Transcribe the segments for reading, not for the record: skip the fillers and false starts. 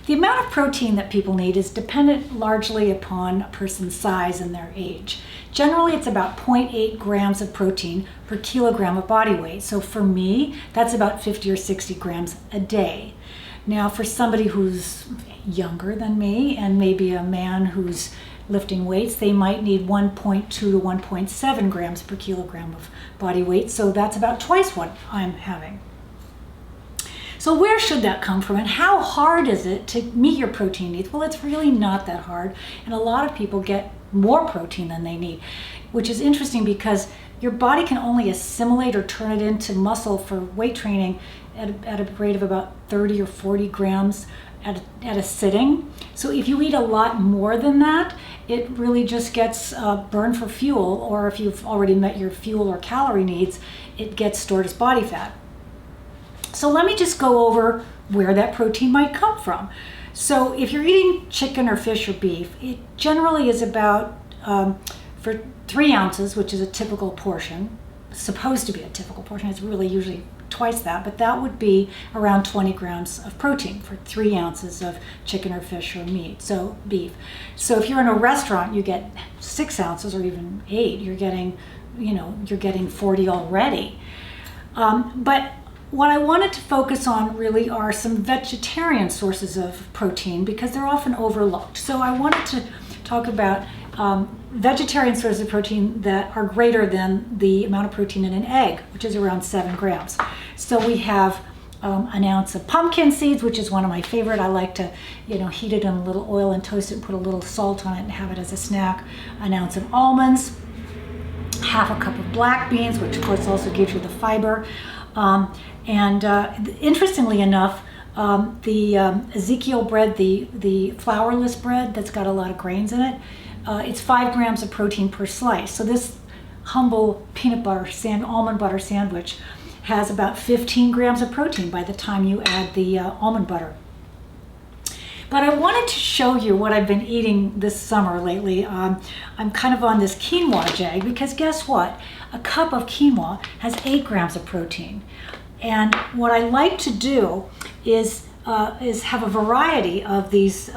The amount of protein that people need is dependent largely upon a person's size and their age. Generally, it's about 0.8 grams of protein per kilogram of body weight. So for me, that's about 50 or 60 grams a day. Now, for somebody who's younger than me and maybe a man who's lifting weights, they might need 1.2 to 1.7 grams per kilogram of body weight. So that's about twice what I'm having. So where should that come from, and how hard is it to meet your protein needs? Well, it's really not that hard, and a lot of people get more protein than they need, which is interesting because your body can only assimilate or turn it into muscle for weight training at a rate of about 30 or 40 grams at a sitting. So if you eat a lot more than that, it really just gets burned for fuel, or if you've already met your fuel or calorie needs, it gets stored as body fat. So let me just go over where that protein might come from. So if you're eating chicken or fish or beef, it generally is about, for 3 ounces, which is a typical portion, supposed to be a typical portion, it's really usually twice that, but that would be around 20 grams of protein for 3 ounces of chicken or fish or meat, so beef. So if you're in a restaurant, you get 6 ounces or even 8, you're getting 40 already. But what I wanted to focus on really are some vegetarian sources of protein because they're often overlooked. So I wanted to talk about vegetarian sources of protein that are greater than the amount of protein in an egg, which is around 7 grams. So we have an ounce of pumpkin seeds, which is one of my favorite. I like to, heat it in a little oil and toast it and put a little salt on it and have it as a snack. An ounce of almonds, half a cup of black beans, which of course also gives you the fiber. Interestingly enough, the Ezekiel bread, the flourless bread that's got a lot of grains in it, it's 5 grams of protein per slice. So this humble almond butter sandwich has about 15 grams of protein by the time you add the almond butter. But I wanted to show you what I've been eating this summer lately. I'm kind of on this quinoa jag because guess what? A cup of quinoa has 8 grams of protein. And what I like to do is have a variety of these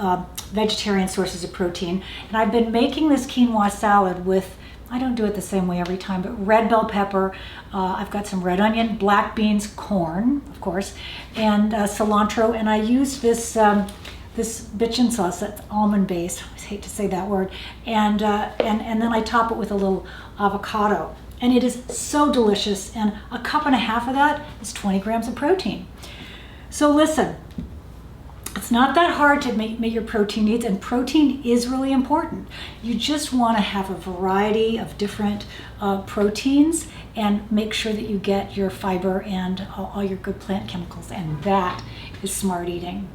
vegetarian sources of protein. And I've been making this quinoa salad with, I don't do it the same way every time, but red bell pepper. I've got some red onion, black beans, corn, of course, and cilantro. And I used this bitchin sauce that's almond based. I hate to say that word. And then I top it with a little avocado. And it is so delicious, and a cup and a half of that is 20 grams of protein. So listen, it's not that hard to meet your protein needs, and protein is really important. You just want to have a variety of different proteins and make sure that you get your fiber and all your good plant chemicals, and that is smart eating.